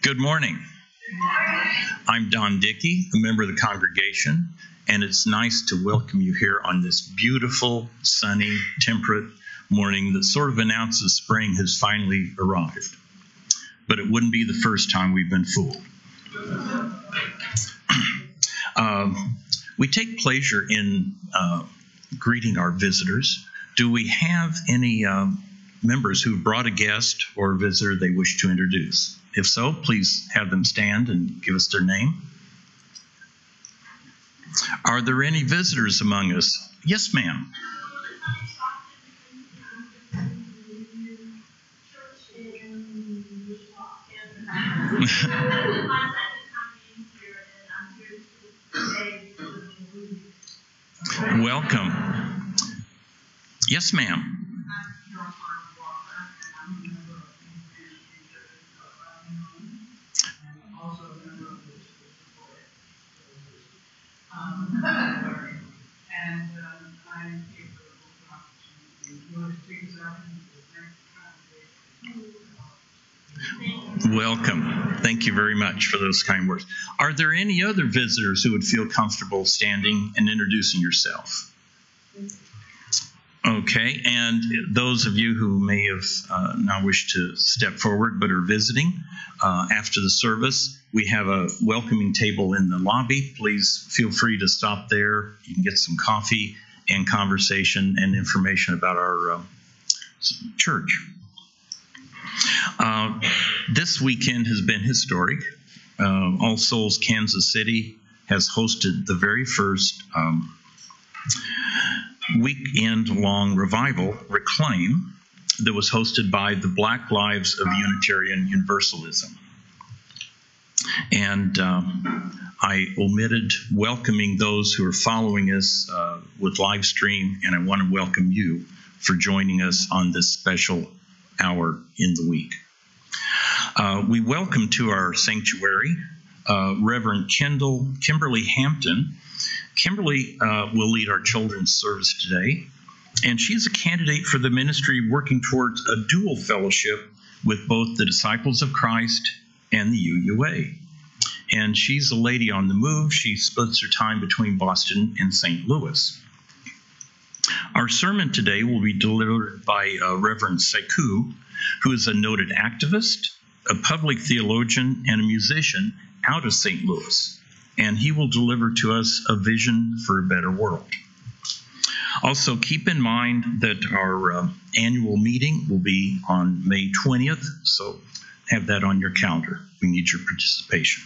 Good morning. I'm Don Dickey, a member of the congregation, and it's nice to welcome you here on this beautiful, sunny, temperate morning that sort of announces spring has finally arrived. But it wouldn't be the first time we've been fooled. We take pleasure in greeting our visitors. Do we have any members who've brought a guest or a visitor they wish to introduce? If so, please have them stand and give us their name. Are there any visitors among us? Yes, ma'am. Welcome. Yes, ma'am. Welcome. Thank you very much for those kind words. Are there any other visitors who would feel comfortable standing and introducing yourself? Okay, and those of you who may have now wish to step forward but are visiting, after the service, we have a welcoming table in the lobby. Please feel free to stop there. You can get some coffee and conversation and information about our church. This weekend has been historic. All Souls Kansas City has hosted the very first weekend-long revival, Reclaim, that was hosted by the Black Lives of Unitarian Universalism. And I omitted welcoming those who are following us with live stream, and I want to welcome you for joining us on this special hour in the week. We welcome to our sanctuary Reverend Kimberly Hampton. Kimberly will lead our children's service today, and she's a candidate for the ministry working towards a dual fellowship with both the Disciples of Christ and the UUA. And she's a lady on the move. She splits her time between Boston and St. Louis. Our sermon today will be delivered by Reverend Sekou, who is a noted activist, a public theologian, and a musician out of St. Louis. And he will deliver to us a vision for a better world. Also, keep in mind that our annual meeting will be on May 20th, so have that on your calendar. We need your participation.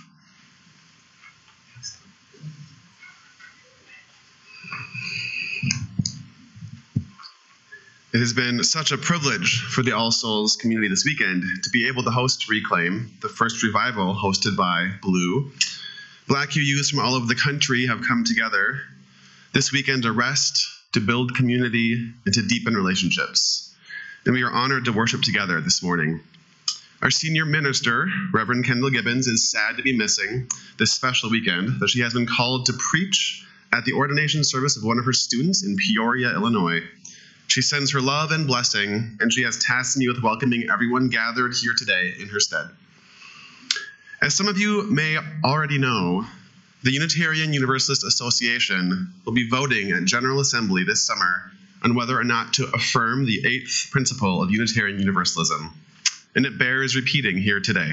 It has been such a privilege for the All Souls community this weekend to be able to host Reclaim, the first revival hosted by Blue. Black UUs from all over the country have come together this weekend to rest, to build community, and to deepen relationships. And we are honored to worship together this morning. Our senior minister, Reverend Kendall Gibbons, is sad to be missing this special weekend, that she has been called to preach at the ordination service of one of her students in Peoria, Illinois. She sends her love and blessing, and she has tasked me with welcoming everyone gathered here today in her stead. As some of you may already know, the Unitarian Universalist Association will be voting at General Assembly this summer on whether or not to affirm the 8th principle of Unitarian Universalism, and it bears repeating here today.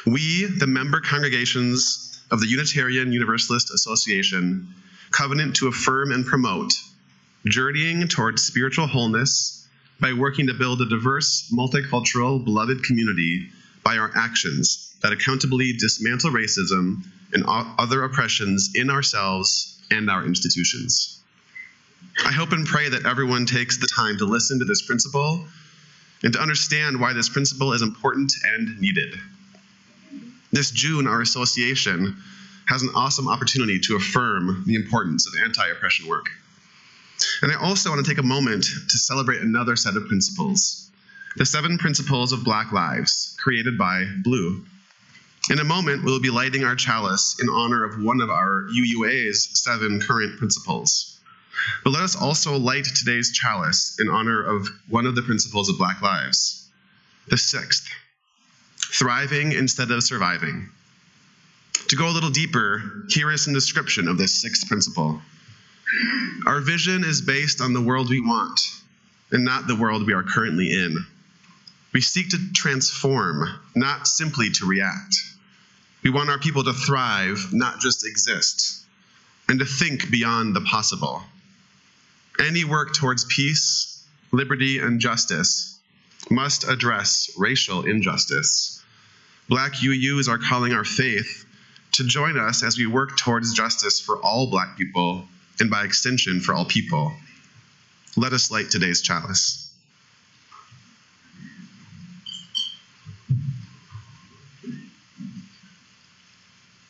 We, the member congregations of the Unitarian Universalist Association, covenant to affirm and promote journeying towards spiritual wholeness by working to build a diverse, multicultural, beloved community by our actions that accountably dismantle racism and other oppressions in ourselves and our institutions. I hope and pray that everyone takes the time to listen to this principle and to understand why this principle is important and needed. This June, our association has an awesome opportunity to affirm the importance of anti-oppression work. And I also want to take a moment to celebrate another set of principles, the 7 principles of Black lives, created by Blue. In a moment, we'll be lighting our chalice in honor of one of our UUA's 7 current principles. But let us also light today's chalice in honor of one of the principles of Black lives, the 6th, thriving instead of surviving. To go a little deeper, here is some description of this 6th principle. Our vision is based on the world we want, and not the world we are currently in. We seek to transform, not simply to react. We want our people to thrive, not just exist, and to think beyond the possible. Any work towards peace, liberty, and justice must address racial injustice. Black UUs are calling our faith to join us as we work towards justice for all Black people, and by extension for all people. Let us light today's chalice.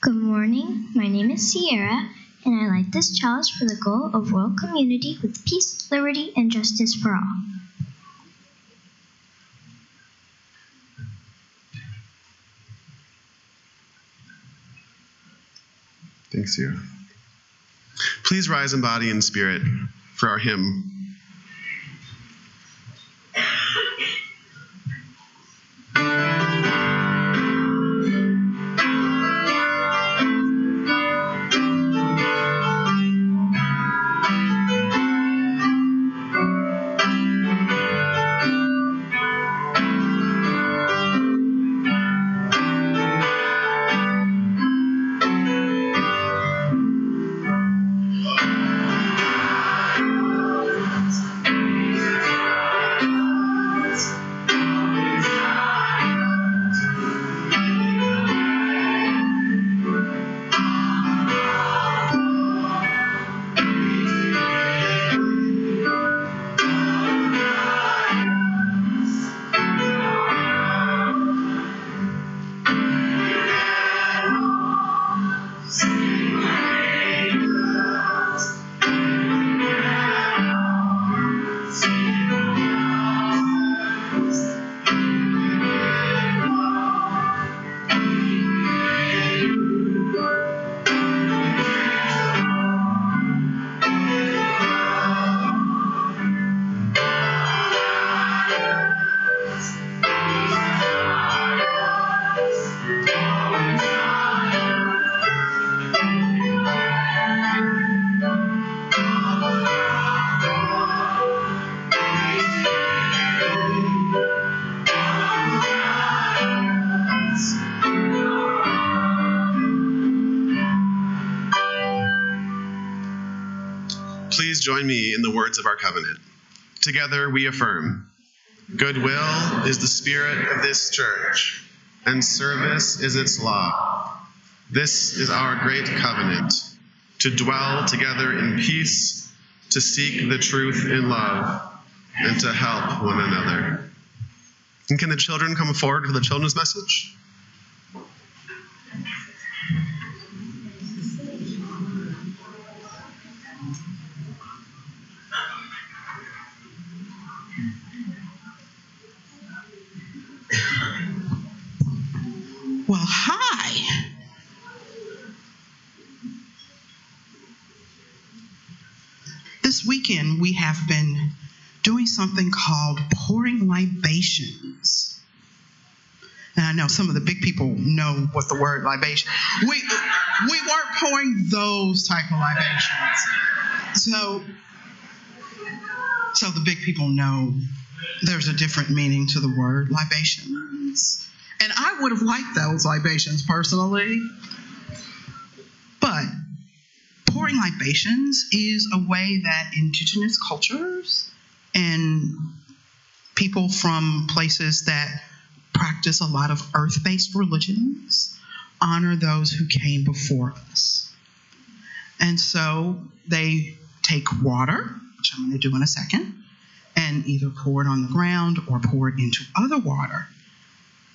Good morning, my name is Sierra, and I light this chalice for the goal of world community with peace, liberty, and justice for all. Thanks, Sierra. Please rise in body and spirit for our hymn. please join me in the words of our covenant. Together we affirm, goodwill is the spirit of this church, and service is its law. This is our great covenant, to dwell together in peace, to seek the truth in love, and to help one another. And can the children come forward for the children's message? Well, hi. This weekend we have been doing something called pouring libations. And I know some of the big people know what the word libation. We weren't pouring those type of libations. So the big people know there's a different meaning to the word libations. And I would have liked those libations personally. But pouring libations is a way that indigenous cultures and people from places that practice a lot of earth-based religions honor those who came before us. And so they take water, which I'm going to do in a second, and either pour it on the ground or pour it into other water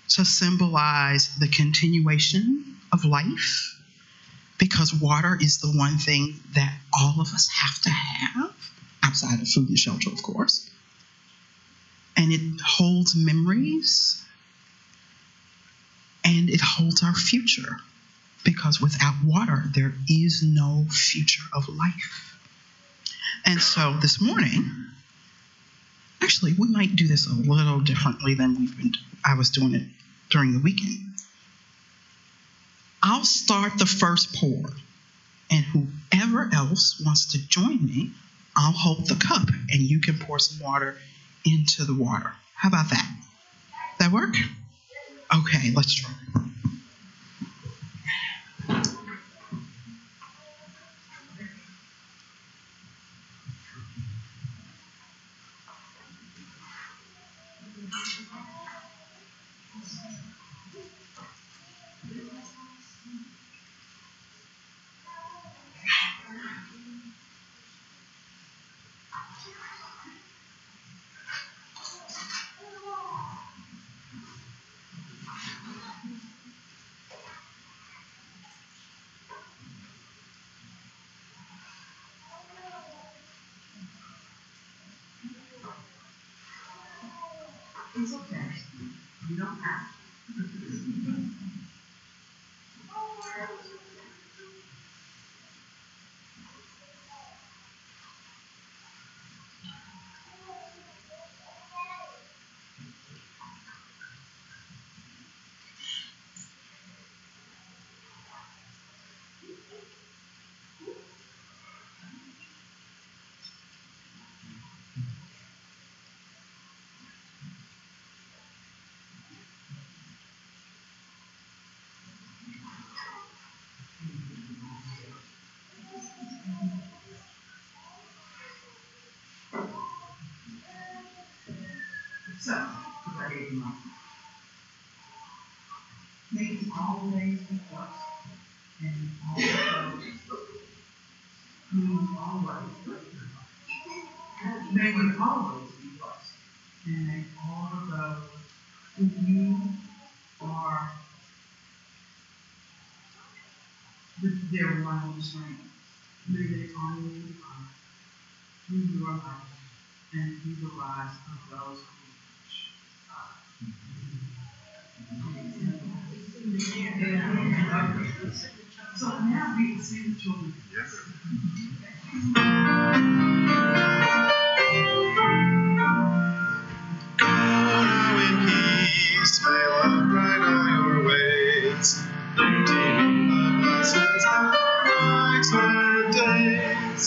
to symbolize the continuation of life, because water is the one thing that all of us have to have, outside of food and shelter, of course. And it holds memories, and it holds our future, because without water, there is no future of life. And so this morning, actually, we might do this a little differently than I was doing it during the weekend. I'll start the first pour, and whoever else wants to join me, I'll hold the cup, and you can pour some water into the water. How about that? That work? Okay, let's try. It's okay. You don't have to. So, may it always be plus, and always, meaning always, may it always be plus, and may all of those who you are with their one strength, may they honor you through your life and through the lives of those who So now we can sing the children. Yes. Go now in peace, may love guide all your ways. Redeeming the blessings of our nights and days.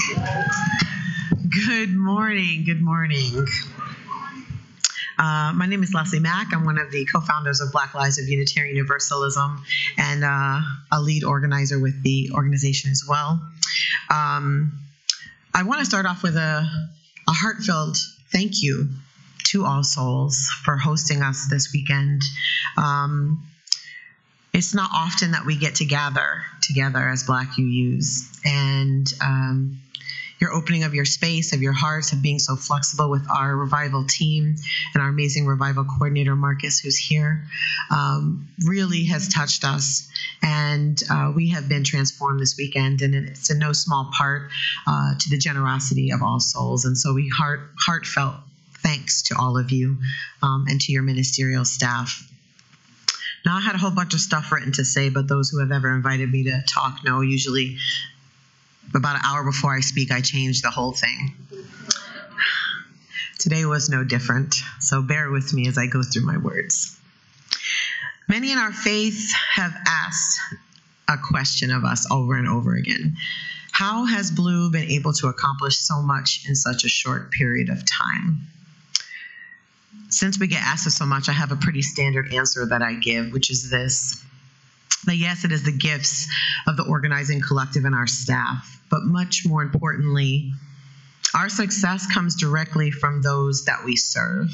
Good morning. Good morning. My name is Leslie Mack. I'm one of the co-founders of Black Lives of Unitarian Universalism and a lead organizer with the organization as well. I want to start off with a heartfelt thank you to All Souls for hosting us this weekend. It's not often that we get to gather together as Black UUs, and your opening of your space, of your hearts, of being so flexible with our revival team and our amazing revival coordinator, Marcus, who's here, really has touched us. And we have been transformed this weekend, and it's in no small part to the generosity of All Souls. And so we heartfelt thanks to all of you and to your ministerial staff. Now, I had a whole bunch of stuff written to say, but those who have ever invited me to talk know usually about an hour before I speak, I change the whole thing. Today was no different, so bear with me as I go through my words. Many in our faith have asked a question of us over and over again. How has Blue been able to accomplish so much in such a short period of time? Since we get asked this so much, I have a pretty standard answer that I give, which is this. That yes, it is the gifts of the organizing collective and our staff, but much more importantly, our success comes directly from those that we serve,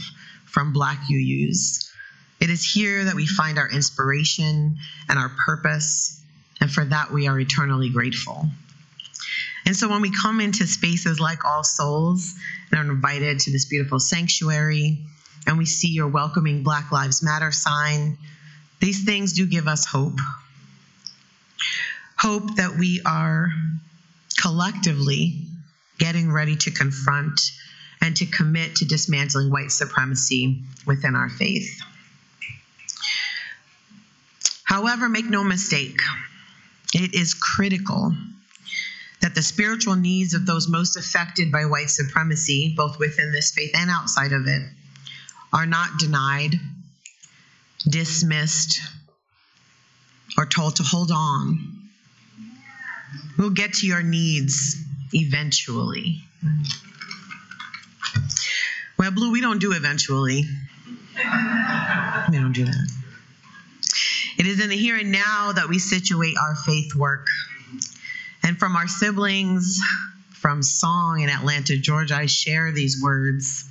from Black UUs. It is here that we find our inspiration and our purpose, and for that we are eternally grateful. And so when we come into spaces like All Souls and are invited to this beautiful sanctuary, and we see your welcoming Black Lives Matter sign, these things do give us hope. Hope that we are collectively getting ready to confront and to commit to dismantling white supremacy within our faith. However, make no mistake, it is critical that the spiritual needs of those most affected by white supremacy, both within this faith and outside of it, are not denied, dismissed, or told to hold on. We'll get to your needs eventually. Well, Blue, we don't do eventually. We don't do that. It is in the here and now that we situate our faith work. And from our siblings, from Song in Atlanta, Georgia, I share these words.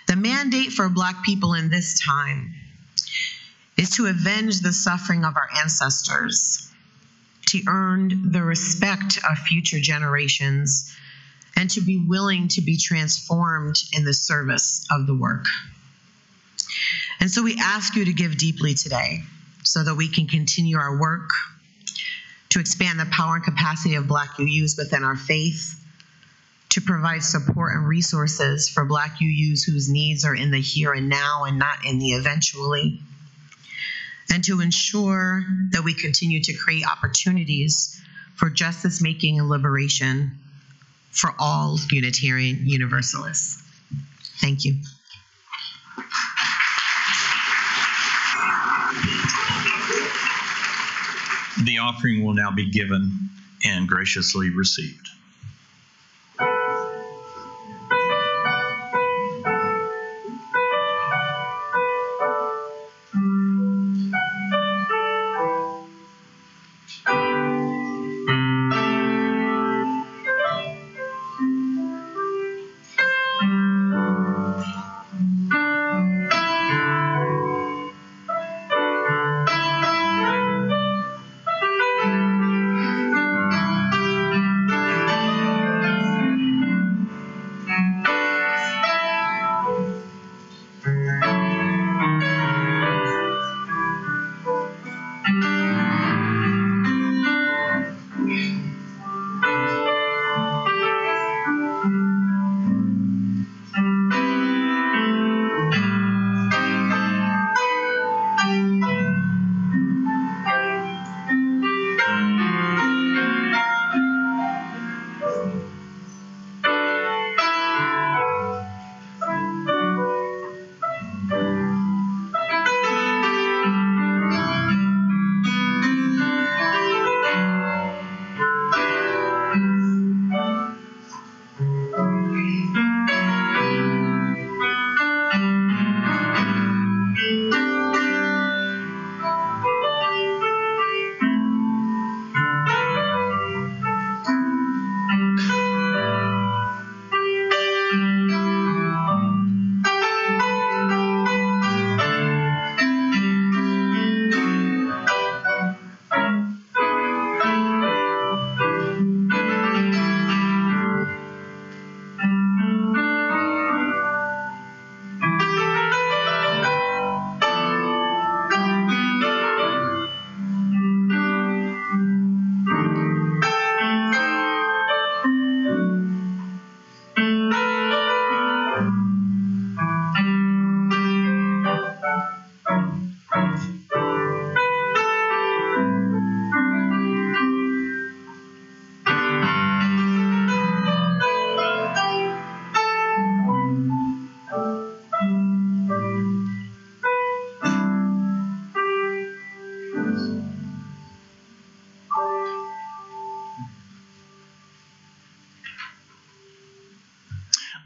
The mandate for Black people in this time is to avenge the suffering of our ancestors, to earn the respect of future generations, and to be willing to be transformed in the service of the work. And so we ask you to give deeply today so that we can continue our work to expand the power and capacity of Black UUs within our faith, to provide support and resources for Black UUs whose needs are in the here and now and not in the eventually, and to ensure that we continue to create opportunities for justice making and liberation for all Unitarian Universalists. Thank you. The offering will now be given and graciously received.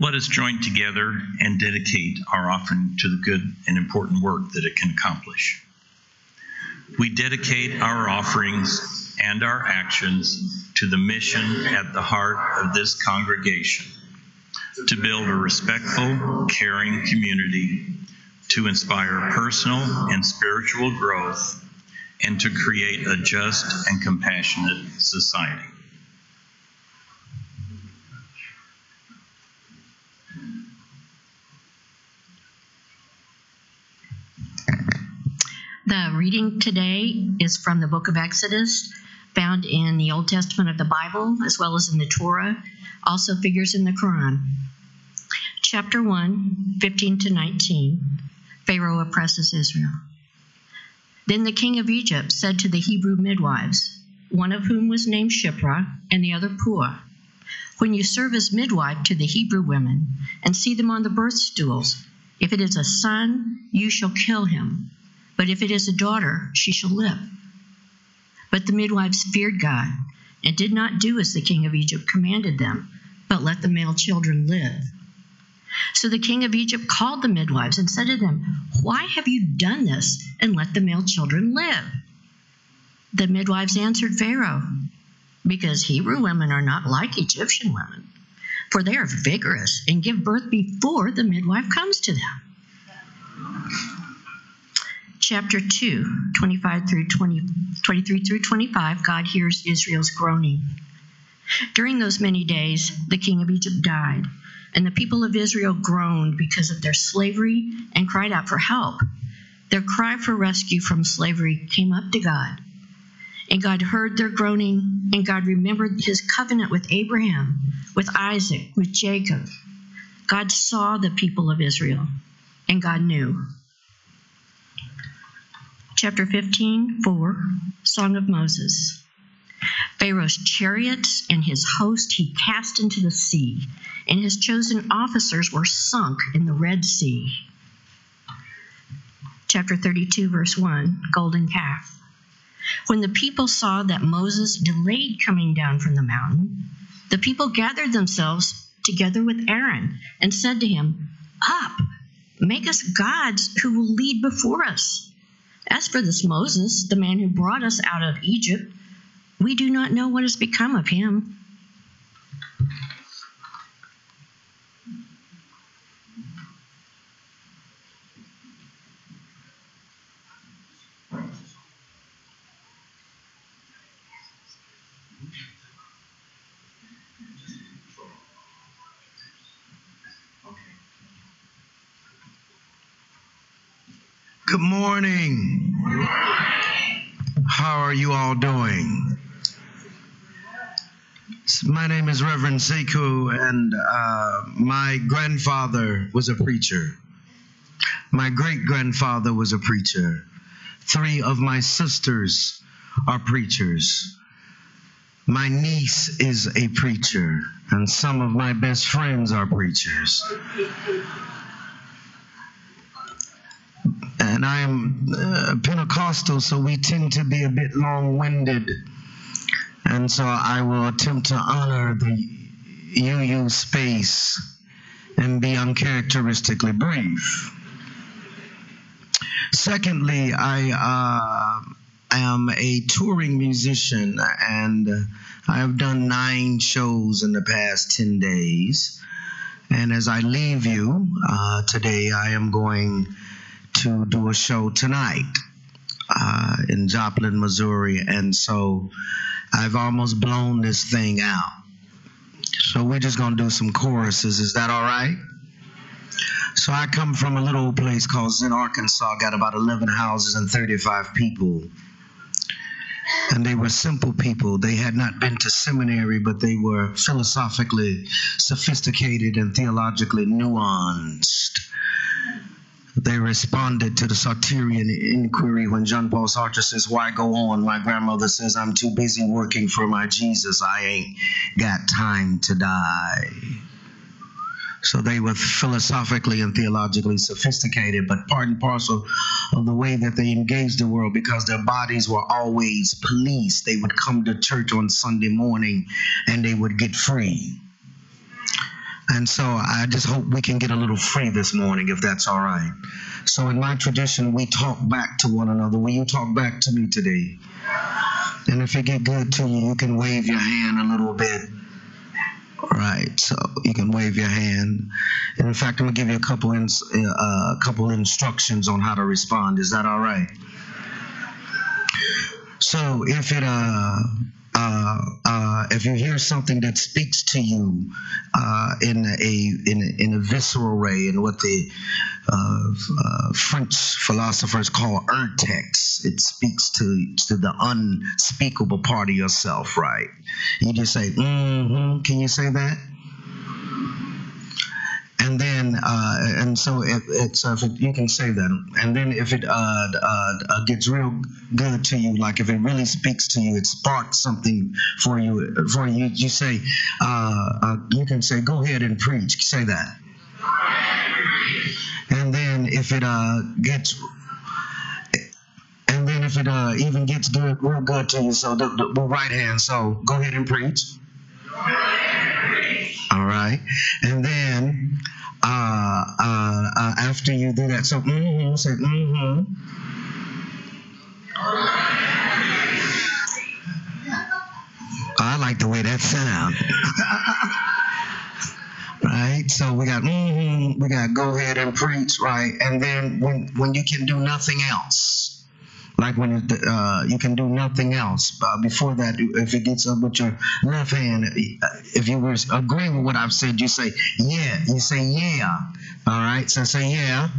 Let us join together and dedicate our offering to the good and important work that it can accomplish. We dedicate our offerings and our actions to the mission at the heart of this congregation, to build a respectful, caring community, to inspire personal and spiritual growth, and to create a just and compassionate society. The reading today is from the book of Exodus, found in the Old Testament of the Bible, as well as in the Torah, also figures in the Quran. Chapter 1, 15 to 19, Pharaoh oppresses Israel. Then the king of Egypt said to the Hebrew midwives, one of whom was named Shiphrah and the other Puah, when you serve as midwife to the Hebrew women and see them on the birth stools, if it is a son, you shall kill him. But if it is a daughter, she shall live. But the midwives feared God and did not do as the king of Egypt commanded them, but let the male children live. So the king of Egypt called the midwives and said to them, why have you done this and let the male children live? The midwives answered Pharaoh, because Hebrew women are not like Egyptian women, for they are vigorous and give birth before the midwife comes to them. Chapter 2, 23 through 25, God hears Israel's groaning. During those many days, the king of Egypt died, and the people of Israel groaned because of their slavery and cried out for help. Their cry for rescue from slavery came up to God. And God heard their groaning, and God remembered his covenant with Abraham, with Isaac, with Jacob. God saw the people of Israel, and God knew. Chapter 15, 4, Song of Moses. Pharaoh's chariots and his host he cast into the sea, and his chosen officers were sunk in the Red Sea. Chapter 32, verse 1, Golden Calf. When the people saw that Moses delayed coming down from the mountain, the people gathered themselves together with Aaron and said to him, up, make us gods who will lead before us. As for this Moses, the man who brought us out of Egypt, we do not know what has become of him. Good morning. How are you all doing? My name is Reverend Sekou, and my grandfather was a preacher. My great-grandfather was a preacher. 3 of my sisters are preachers. My niece is a preacher, and some of my best friends are preachers. And I am Pentecostal, so we tend to be a bit long-winded. And so I will attempt to honor the UU space and be uncharacteristically brief. Secondly, I am a touring musician, and I have done 9 shows in the past 10 days. And as I leave you today, I am going to do a show tonight in Joplin, Missouri, and so I've almost blown this thing out. So we're just going to do some choruses. Is that all right? So I come from a little place called Zinn, Arkansas, got about 11 houses and 35 people. And they were simple people. They had not been to seminary, but they were philosophically sophisticated and theologically nuanced. They responded to the Sartrean inquiry when John Paul Sartre says, why go on? My grandmother says, I'm too busy working for my Jesus. I ain't got time to die. So they were philosophically and theologically sophisticated, but part and parcel of the way that they engaged the world, because their bodies were always policed. They would come to church on Sunday morning and they would get free. And so I just hope we can get a little free this morning, if that's all right. So in my tradition, we talk back to one another. Will you talk back to me today? And if it get good to you, you can wave your hand a little bit. Right, so you can wave your hand. And in fact, I'm going to give you a couple instructions on how to respond. Is that all right? So if you hear something that speaks to you in a visceral way, in what the French philosophers call urtext, it speaks to the unspeakable part of yourself, right? You just say, mm-hmm. Can you say that? And then, if you can say that, and then if it gets real good to you, like if it really speaks to you, it sparks something for you. You say, you can say, "Go ahead and preach." Say that. And then if it even gets good, real good to you, so the right hand. So go ahead and preach. All right, and then after you do that, so say I like the way that sounds. Right, so we got go ahead and preach, right, and then when you can do nothing else. Like when you can do nothing else. Before that, if it gets up with your left hand, if you were agreeing with what I've said, you say, yeah. You say, yeah. All right, so say, yeah.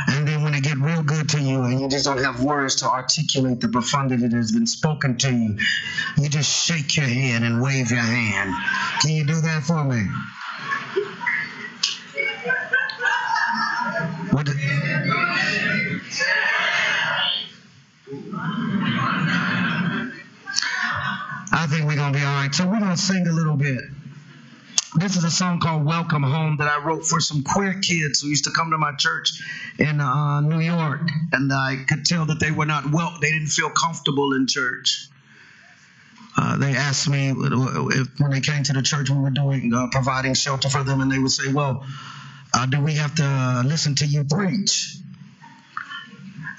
And then when it get real good to you and you just don't have words to articulate the profundity that has been spoken to you, you just shake your head and wave your hand. Can you do that for me? I think we're going to be all right. So we're going to sing a little bit. This is a song called Welcome Home that I wrote for some queer kids who used to come to my church in New York. And I could tell that they were not they didn't feel comfortable in church. They asked me when they came to the church, we were providing shelter for them, and they would say, well, do we have to listen to you preach?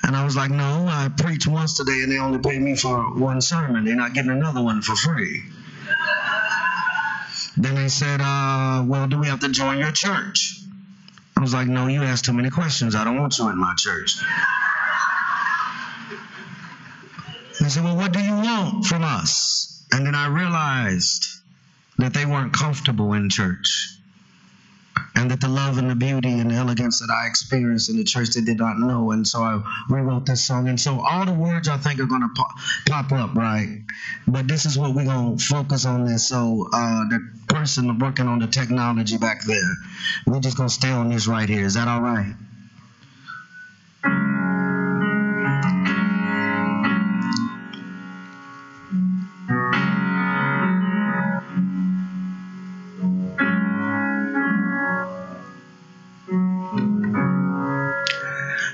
And I was like, no, I preached once today and they only paid me for one sermon. They're not getting another one for free. Then they said, well, do we have to join your church? I was like, no, you asked too many questions. I don't want you in my church. They said, well, what do you want from us? And then I realized that they weren't comfortable in church. And that the love and the beauty and the elegance that I experienced in the church they did not know. And so I rewrote this song. And so all the words I think are going to pop up, right? But this is what we're going to focus on this. So the person working on the technology back there, we're just going to stay on this right here. Is that all right?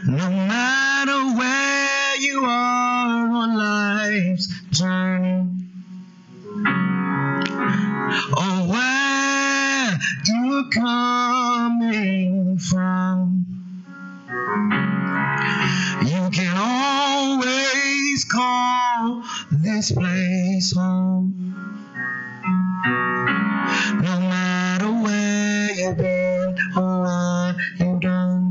No matter where you are on life's journey, or where you're coming from, you can always call this place home. No matter where you've been or what you've done.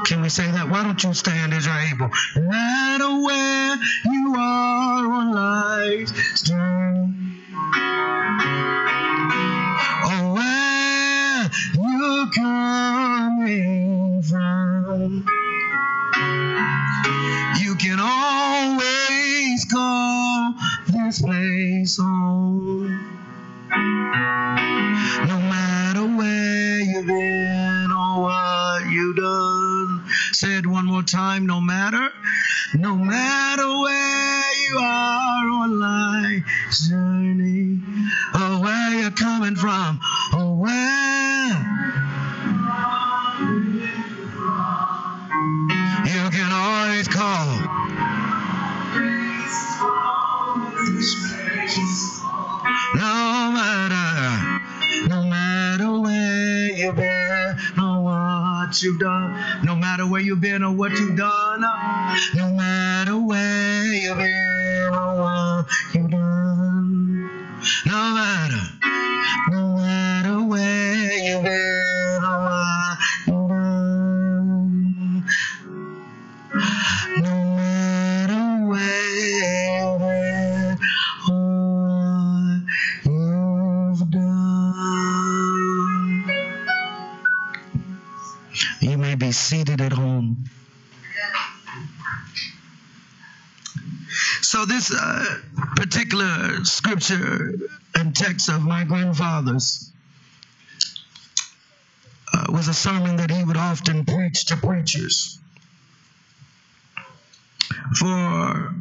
Can we say that? Why don't you stand as you're able? No matter where you are on life's journey, or where you're coming from, you can always call this place home. No matter where you've been or what you've done. Say it one more time. No matter where you are on life's journey, or where you're coming from, or where you can always call what you've done, no matter where you've been or what you've done, no matter where you've been or what you've done, no matter where you've been or what you've done, no matter where you've been or what you've done. You may be seated at home. So this particular scripture and text of my grandfather's was a sermon that he would often preach to preachers. For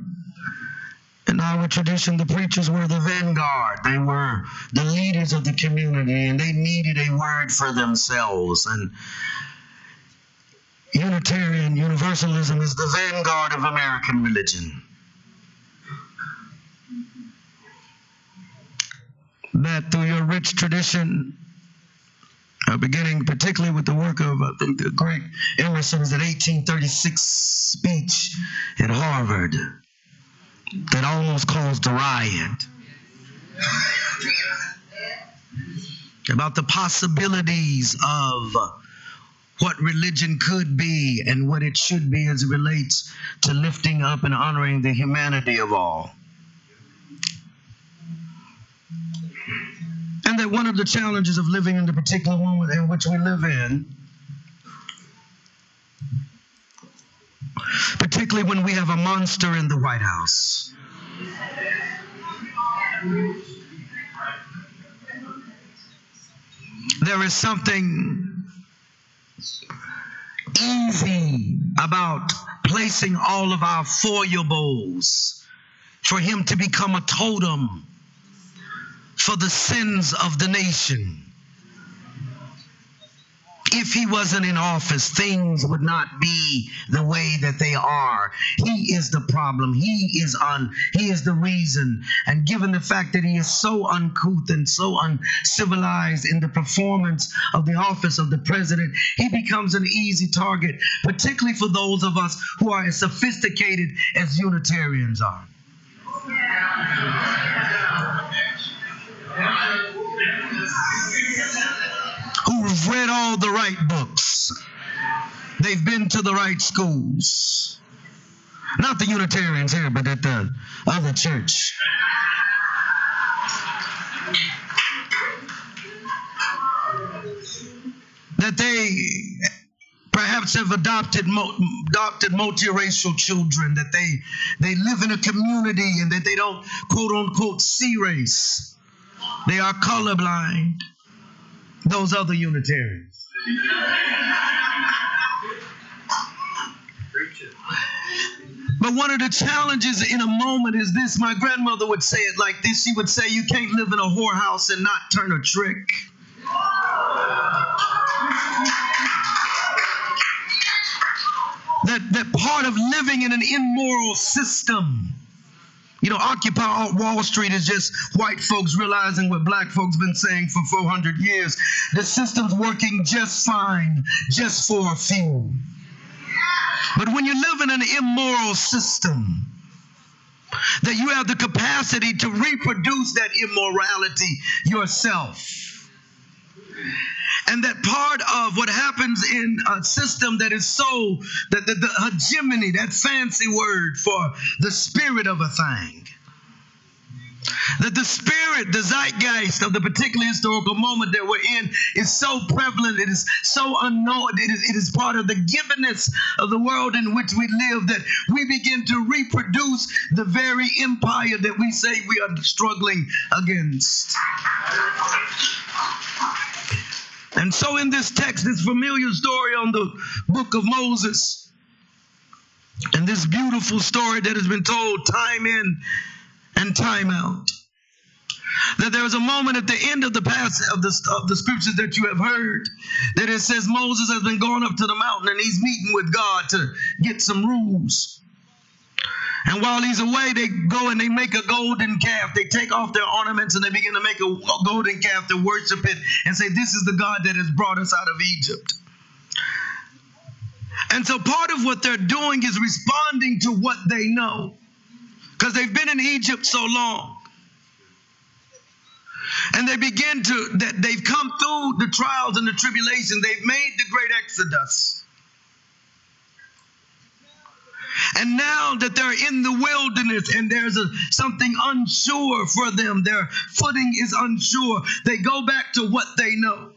in our tradition, the preachers were the vanguard. They were the leaders of the community, and they needed a word for themselves. And Unitarian Universalism is the vanguard of American religion. That through your rich tradition, beginning particularly with the work of, I think, the great Emerson's that 1836 speech at Harvard that almost caused a riot, about the possibilities of what religion could be and what it should be as it relates to lifting up and honoring the humanity of all. And that one of the challenges of living in the particular moment in which we live in, particularly when we have a monster in the White House, there is something easy about placing all of our foibles for him to become a totem for the sins of the nation. If he wasn't in office, things would not be the way that they are. He is the problem. He is the reason. And given the fact that he is so uncouth and so uncivilized in the performance of the office of the president, he becomes an easy target, particularly for those of us who are as sophisticated as Unitarians are. Who've read all the right books. They've been to the right schools. Not the Unitarians here, but at the other church. That they perhaps have adopted multiracial children, that they live in a community and that they don't, quote unquote, see race. They are colorblind. Those other Unitarians. But one of the challenges in a moment is this. My grandmother would say it like this. She would say, you can't live in a whorehouse and not turn a trick. That part of living in an immoral system. You know, Occupy Wall Street is just white folks realizing what black folks been saying for 400 years. The system's working just fine, just for a few. But when you live in an immoral system, that you have the capacity to reproduce that immorality yourself. And that part of what happens in a system that is so, that the hegemony, that fancy word for the spirit of a thing, that the spirit, the zeitgeist of the particular historical moment that we're in is so prevalent, it is so unknown, it is part of the givenness of the world in which we live, that we begin to reproduce the very empire that we say we are struggling against. And so in this text, this familiar story on the book of Moses, and this beautiful story that has been told time in and time out, that there is a moment at the end of the passage of the scriptures that you have heard, that it says Moses has been going up to the mountain and he's meeting with God to get some rules. And while he's away, they go and they make a golden calf. They take off their ornaments and they begin to make a golden calf to worship it and say, this is the God that has brought us out of Egypt. And so part of what they're doing is responding to what they know, because they've been in Egypt so long. And they've come through the trials and the tribulations. They've made the great exodus. And now that they're in the wilderness and there's something unsure for them, their footing is unsure, they go back to what they know.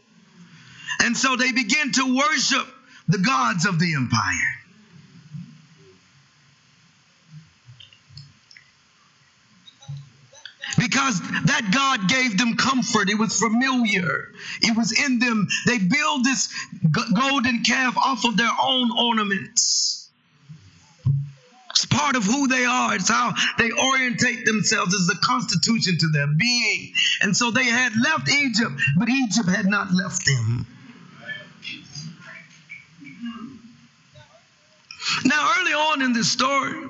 And so they begin to worship the gods of the empire. Because that God gave them comfort. It was familiar. It was in them. They build this golden calf off of their own ornaments. It's part of who they are. It's how they orientate themselves. It's a constitution to their being. And so they had left Egypt, but Egypt had not left them. Now, early on in this story,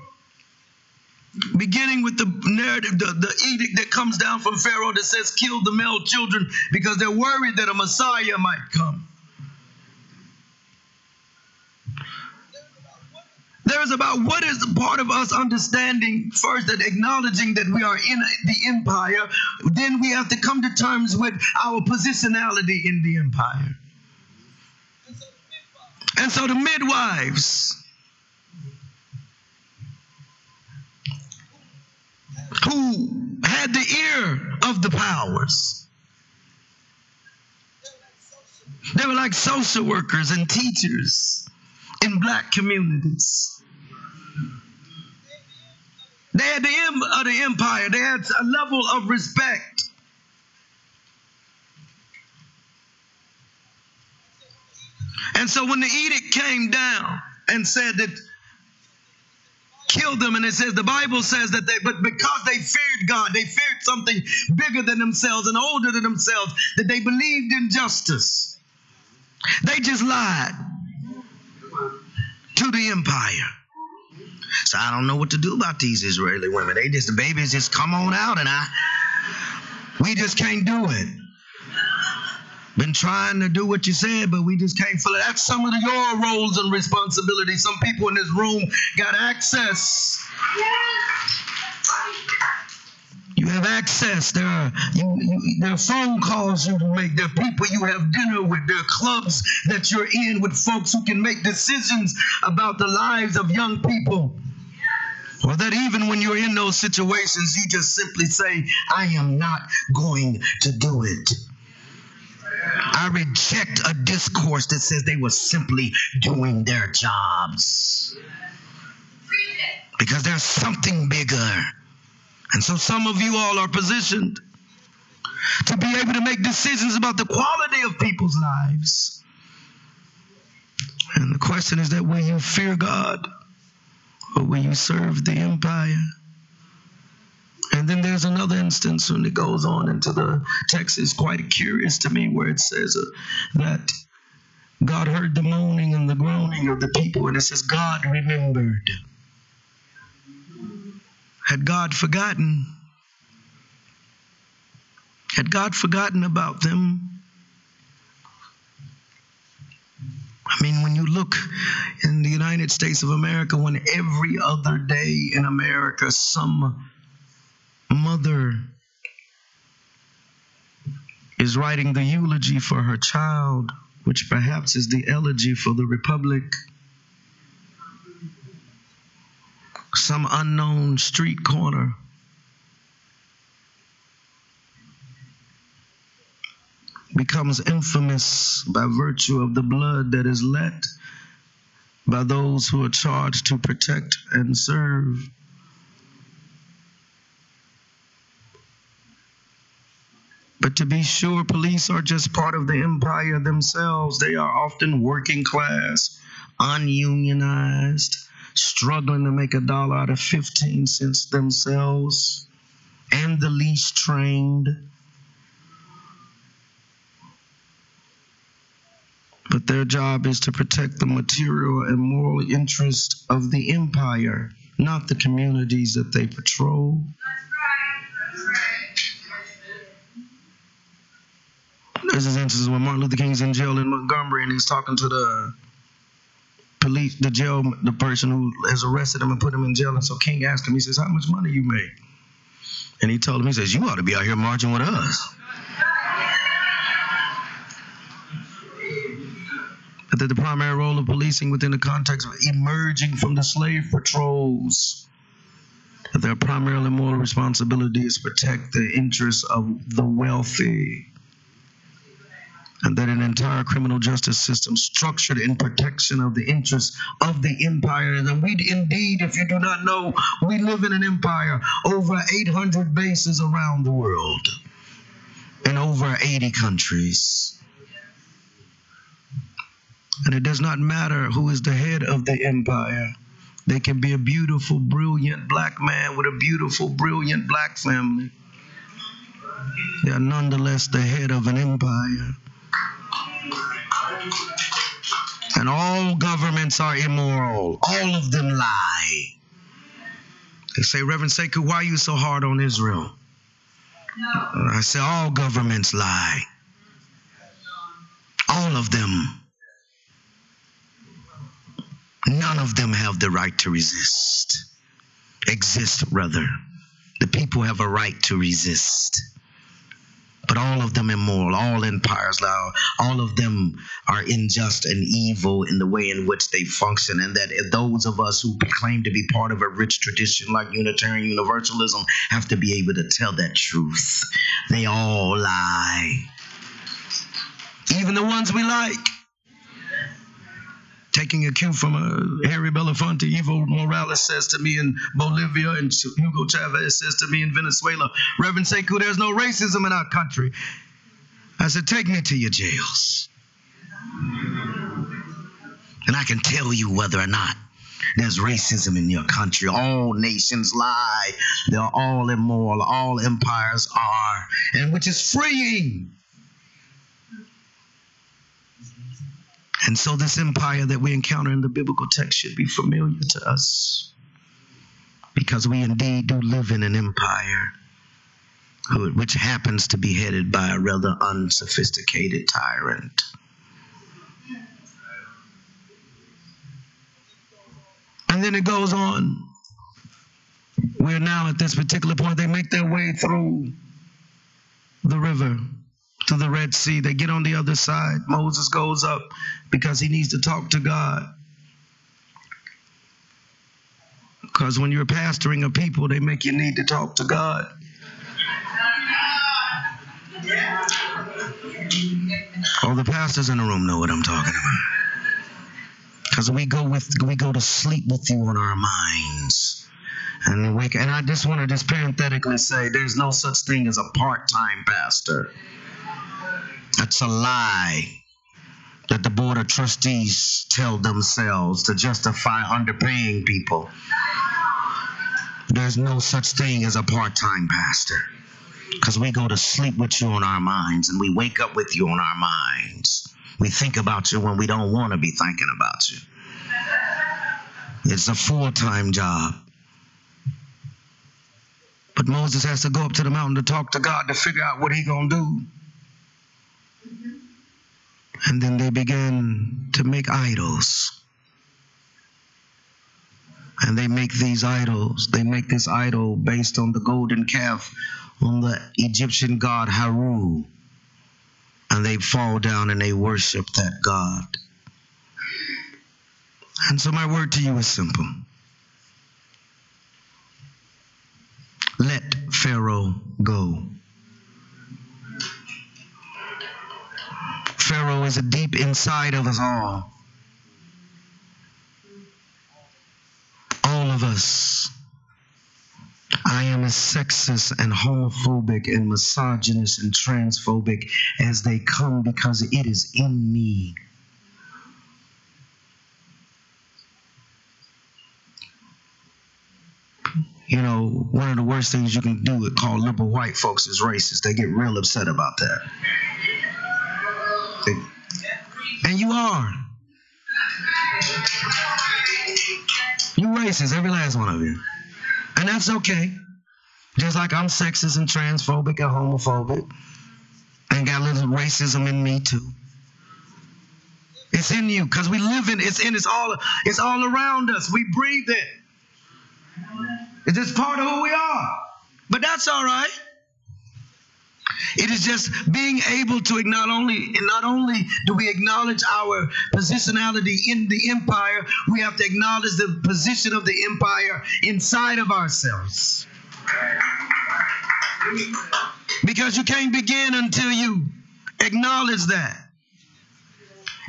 beginning with the narrative, the edict that comes down from Pharaoh that says, kill the male children because they're worried that a Messiah might come. There's about what is part of us understanding first, that acknowledging that we are in the empire, then we have to come to terms with our positionality in the empire. And so the midwives, who had the ear of the powers, they were like social workers and teachers in black communities. They had the end of the empire. They had a level of respect. And so when the edict came down and said that kill them, and it says, the Bible says that but because they feared God, they feared something bigger than themselves and older than themselves, that they believed in justice. They just lied to the empire. So I don't know what to do about these Israeli women. The babies just come on out, and we just can't do it. Been trying to do what you said, but we just can't feel it. That's some of your roles and responsibilities. Some people in this room got access. You have access. There are phone calls you can make. There are people you have dinner with. There are clubs that you're in with folks who can make decisions about the lives of young people. Or that even when you're in those situations, you just simply say, I am not going to do it. I reject a discourse that says they were simply doing their jobs. Because there's something bigger. And so some of you all are positioned to be able to make decisions about the quality of people's lives. And the question is that, will you fear God or will you serve the empire? And then there's another instance when it goes on into the text. It's quite curious to me where it says that God heard the moaning and the groaning of the people, and it says God remembered. Had God forgotten? Had God forgotten about them? I mean, when you look in the United States of America, when every other day in America some mother is writing the eulogy for her child, which perhaps is the elegy for the republic. Some unknown street corner becomes infamous by virtue of the blood that is let by those who are charged to protect and serve. But to be sure, police are just part of the empire themselves. They are often working class, ununionized, struggling to make $1 out of 15 cents themselves, and the least trained. But their job is to protect the material and moral interest of the empire, not the communities that they patrol. That's right. There's this instance when Martin Luther King's in jail in Montgomery, and he's talking to the police, the person who has arrested him and put him in jail. And so King asked him, he says, how much money you make? And he told him, he says, you ought to be out here marching with us. But that the primary role of policing within the context of emerging from the slave patrols, that their primarily moral responsibility is to protect the interests of the wealthy, and that an entire criminal justice system structured in protection of the interests of the empire. And we indeed, if you do not know, we live in an empire, over 800 bases around the world, in over 80 countries. And it does not matter who is the head of the empire. They can be a beautiful, brilliant black man with a beautiful, brilliant black family. They are nonetheless the head of an empire. And all governments are immoral. All of them lie. They say, Reverend Sekou, why are you so hard on Israel? And I say, all governments lie. All of them. None of them have the right to exist rather. The people have a right to resist. But all of them immoral, all empires lie, all of them are unjust and evil in the way in which they function, and that those of us who claim to be part of a rich tradition like Unitarian Universalism have to be able to tell that truth. They all lie. Even the ones we like. Taking a cue from Harry Belafonte, Evo Morales says to me in Bolivia, and Hugo Chavez says to me in Venezuela, Reverend Sekou, there's no racism in our country. I said, take me to your jails. And I can tell you whether or not there's racism in your country. All nations lie. They're all immoral. All empires are. And which is freeing. And so this empire that we encounter in the biblical text should be familiar to us, because we indeed do live in an empire which happens to be headed by a rather unsophisticated tyrant. And then it goes on. We're now at this particular point. They make their way through the river, to the Red Sea. They get on the other side. Moses goes up because he needs to talk to God. Because when you're pastoring a people, they make you need to talk to God. All the pastors in the room know what I'm talking about. Because we go to sleep with you on our minds. And I just want to parenthetically say there's no such thing as a part-time pastor. That's a lie that the board of trustees tell themselves to justify underpaying people. There's no such thing as a part-time pastor, because we go to sleep with you on our minds and we wake up with you on our minds. We think about you when we don't want to be thinking about you. It's a full-time job. But Moses has to go up to the mountain to talk to God to figure out what he's going to do. And then they begin to make idols. And they make these idols. They make this idol based on the golden calf, on the Egyptian god Haru. And they fall down and they worship that god. And so my word to you is simple. Let Pharaoh go. Pharaoh is deep inside of us all. All of us. I am as sexist and homophobic and misogynist and transphobic as they come, because it is in me. You know, one of the worst things you can do is call liberal white folks is racist. They get real upset about that. And you are. You racist, every last one of you. And that's okay. Just like I'm sexist and transphobic and homophobic. And got a little racism in me too. It's in you because we live in it. It's all around us. We breathe it. It's just part of who we are. But that's all right. It is just being able to not only do we acknowledge our positionality in the empire, we have to acknowledge the position of the empire inside of ourselves. Because you can't begin until you acknowledge that.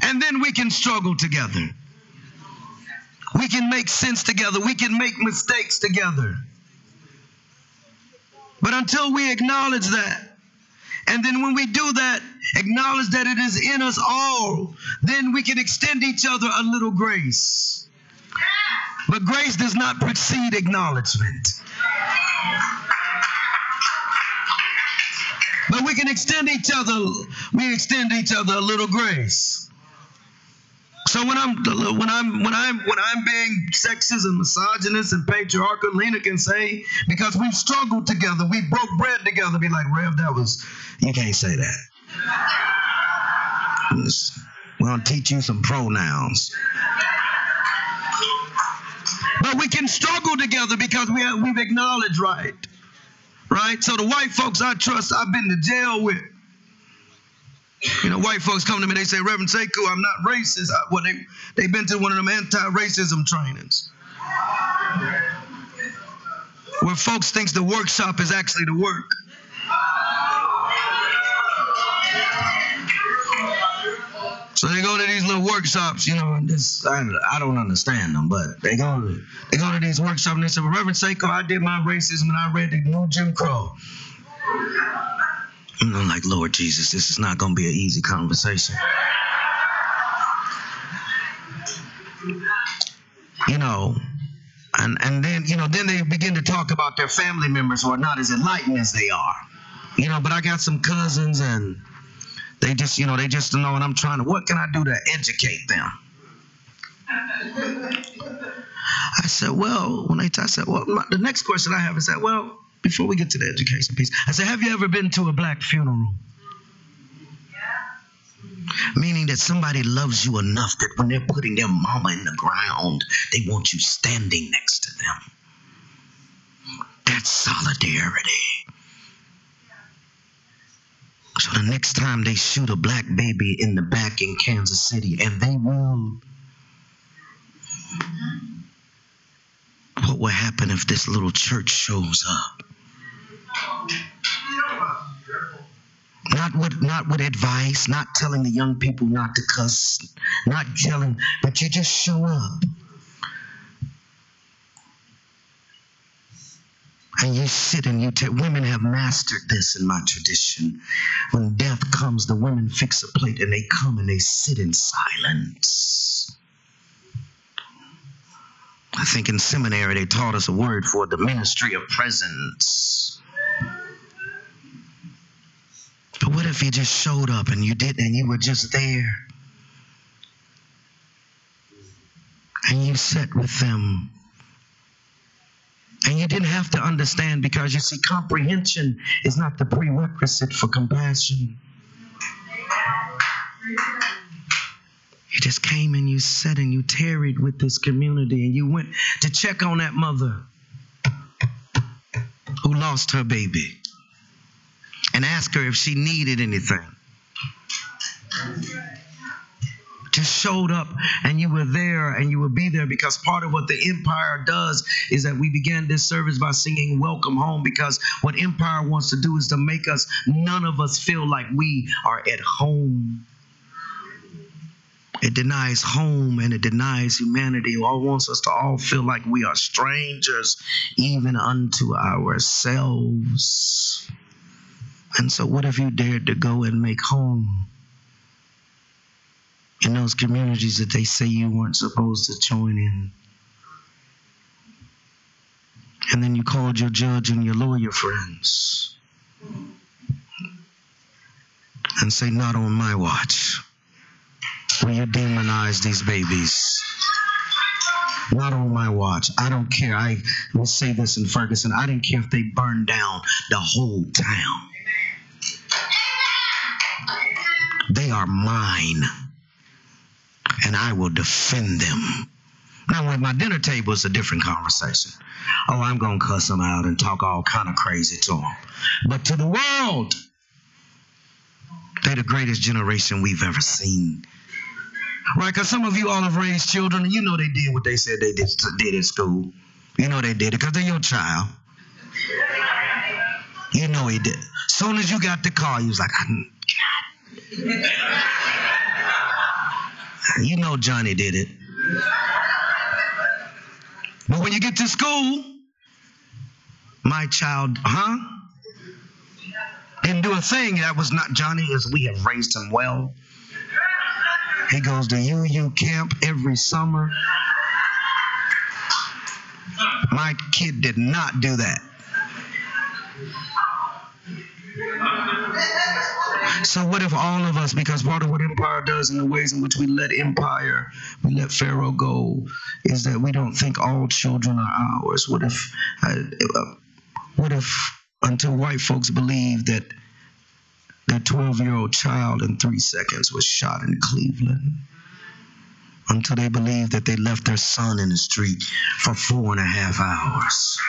And then we can struggle together. We can make sense together. We can make mistakes together. But until we acknowledge that, and then when we do that, acknowledge that it is in us all, then we can extend each other a little grace. But grace does not precede acknowledgement. But we can extend each other a little grace. So when I'm being sexist and misogynist and patriarchal, Lena can say, because we've struggled together, we broke bread together, be like, Rev, you can't say that. We're going to teach you some pronouns. But we can struggle together because we've acknowledged right. So the white folks I trust, I've been to jail with. White folks come to me, they say, Reverend Sekou, I'm not racist. They've been to one of them anti-racism trainings. Where folks think the workshop is actually the work. So they go to these little workshops, and I don't understand them, but they go to these workshops and they say, well, Reverend Sekou, I did my racism and I read the new Jim Crow. And I'm like, Lord Jesus, this is not going to be an easy conversation. And then they begin to talk about their family members who are not as enlightened as they are. But I got some cousins and they just don't know, and I'm trying to, what can I do to educate them? I said, the next question I have is that, before we get to the education piece, I said, have you ever been to a black funeral? Meaning that somebody loves you enough that when they're putting their mama in the ground, they want you standing next to them. That's solidarity. So the next time they shoot a black baby in the back in Kansas City, and they will, what will happen if this little church shows up? Not with advice, not telling the young people not to cuss, not yelling, but you just show up. And you sit and women have mastered this in my tradition. When death comes, the women fix a plate and they come and they sit in silence. I think in seminary they taught us a word for the ministry of presence. But what if you just showed up and you didn't, and you were just there? And you sat with them. And you didn't have to understand, because you see, comprehension is not the prerequisite for compassion. You just came and you sat and you tarried with this community, and you went to check on that mother who lost her baby and ask her if she needed anything. Just showed up and you were there, and you will be there, because part of what the empire does is that we began this service by singing Welcome Home, because what empire wants to do is to make none of us feel like we are at home. It denies home and it denies humanity. It all wants us to all feel like we are strangers, even unto ourselves. And so what if you dared to go and make home in those communities that they say you weren't supposed to join in? And then you called your judge and your lawyer friends and say, not on my watch will you demonize these babies. Not on my watch. I don't care. I will say this in Ferguson. I didn't care if they burned down the whole town. They are mine. and I will defend them. Now, at my dinner table, it's a different conversation. Oh, I'm going to cuss them out and talk all kind of crazy to them. But to the world, they're the greatest generation we've ever seen. Right? Because some of you all have raised children, and you know they did what they said they did at school. You know they did it because they're your child. You know he did. As soon as you got the car, you was like, God. You know Johnny did it. But when you get to school, my child, didn't do a thing. That was not Johnny, as we have raised him well. He goes to UU camp every summer. My kid did not do that. So what if all of us, because part of what empire does in the ways in which we let Pharaoh go, is that we don't think all children are ours? What if until white folks believe that their 12-year-old child in 3 seconds was shot in Cleveland, until they believe that they left their son in the street for 4.5 hours,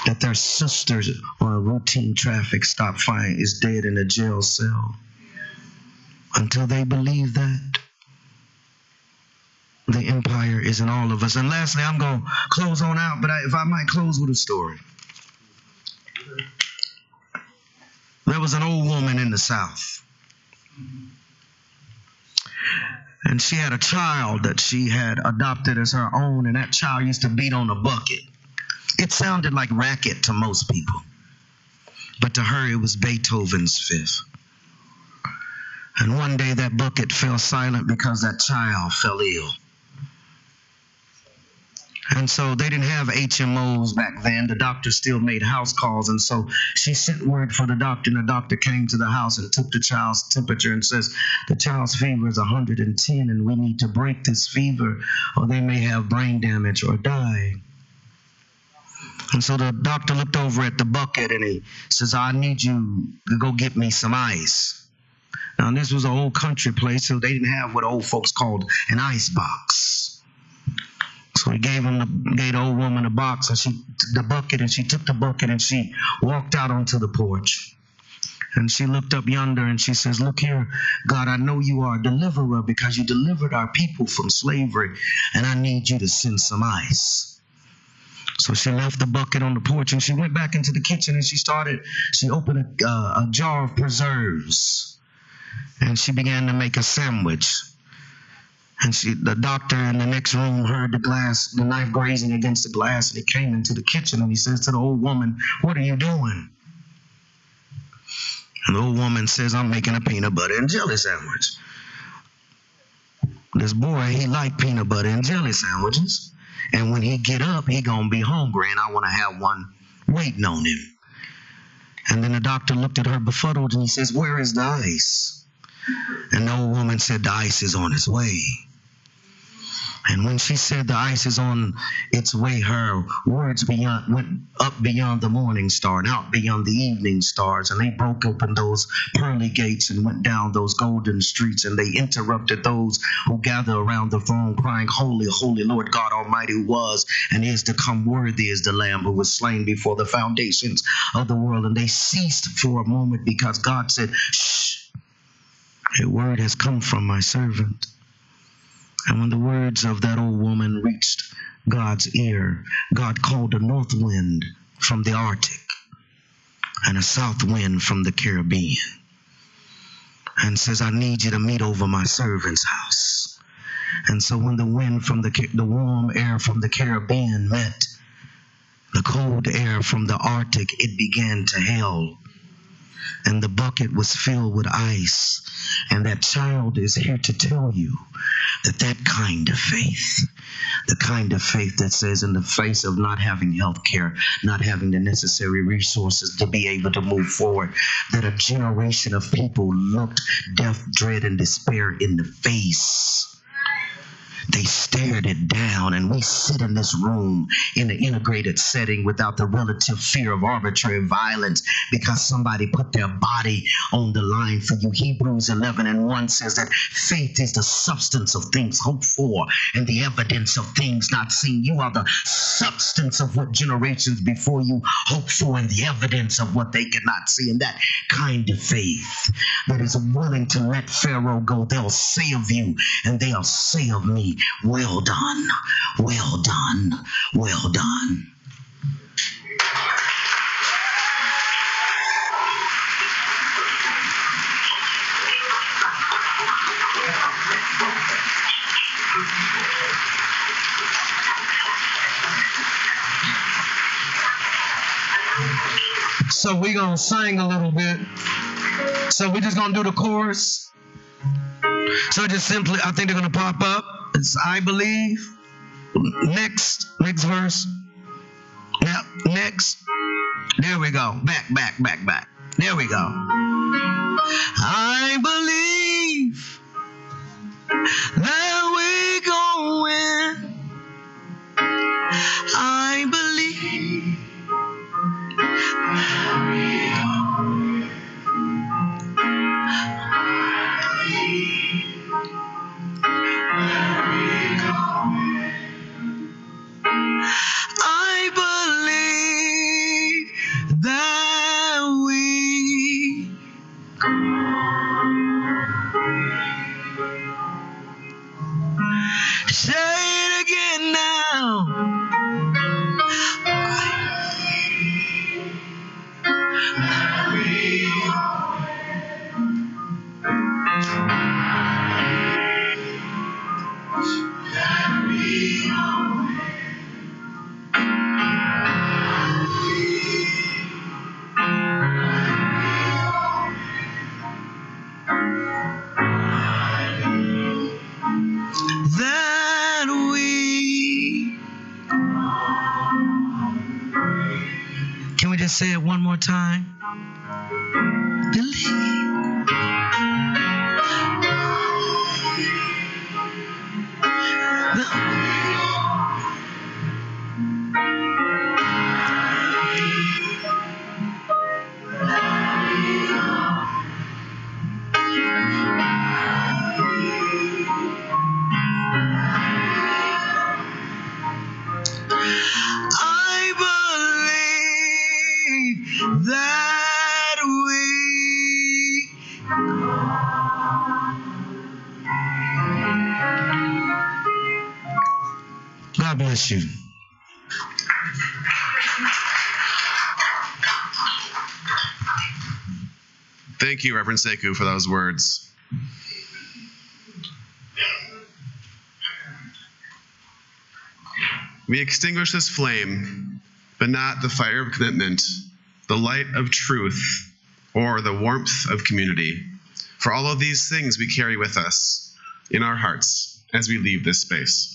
that their sister on a routine traffic stop fine is dead in a jail cell, until they believe that, the empire is in all of us. And lastly, I'm going to close on out, but if I might close with a story. There was an old woman in the South, and she had a child that she had adopted as her own, and that child used to beat on a bucket. It sounded like racket to most people, but to her it was Beethoven's Fifth. And one day that bucket fell silent because that child fell ill. And so they didn't have HMOs back then. The doctor still made house calls. And so she sent word for the doctor, and the doctor came to the house and took the child's temperature and says, the child's fever is 110, and we need to break this fever or they may have brain damage or die. And so the doctor looked over at the bucket and he says, I need you to go get me some ice. Now, this was an old country place, so they didn't have what old folks called an ice box. So he gave the old woman a box, and she took the bucket and she walked out onto the porch. And she looked up yonder and she says, look here, God, I know you are a deliverer because you delivered our people from slavery, and I need you to send some ice. So she left the bucket on the porch and she went back into the kitchen and she opened a jar of preserves, and she began to make a sandwich. And the doctor in the next room heard the knife grazing against the glass, and he came into the kitchen and he says to the old woman, what are you doing? And the old woman says, I'm making a peanut butter and jelly sandwich. This boy, he liked peanut butter and jelly sandwiches. And when he get up, he gonna be hungry, and I want to have one waiting on him. And then the doctor looked at her befuddled and he says, where is the ice? And the old woman said, the ice is on its way. And when she said the ice is on its way, her words went up beyond the morning star and out beyond the evening stars, and they broke open those pearly gates and went down those golden streets, and they interrupted those who gather around the throne crying, holy, holy Lord God Almighty, who was and is to come. Worthy is the Lamb who was slain before the foundations of the world. And they ceased for a moment because God said, shh, a word has come from my servant. And when the words of that old woman reached God's ear, God called a north wind from the Arctic and a south wind from the Caribbean and says, I need you to meet over my servant's house. And so when the wind from the warm air from the Caribbean met the cold air from the Arctic, it began to hail. And the bucket was filled with ice. And that child is here to tell you that kind of faith, the kind of faith that says in the face of not having health care, not having the necessary resources to be able to move forward, that a generation of people looked death, dread, and despair in the face They stared it down, and we sit in this room in an integrated setting without the relative fear of arbitrary violence because somebody put their body on the line for you. Hebrews 11:1 says that faith is the substance of things hoped for and the evidence of things not seen. You are the substance of what generations before you hoped for and the evidence of what they could not see. And that kind of faith that is willing to let Pharaoh go, they'll say of you and they'll say of me, well done, well done, well done. So we're going to sing a little bit. So we're just going to do the chorus. So just simply, I think they're going to pop up. It's I believe. Next verse. Yep, next. There we go. Back. There we go. I believe that we're going. I believe that we're going. I believe that we say it again now. That we Can we just say it one more time? Believe. I believe that we God bless you. Thank you, Reverend Sekou, for those words. We extinguish this flame, but not the fire of commitment, the light of truth, or the warmth of community. For all of these things we carry with us in our hearts as we leave this space.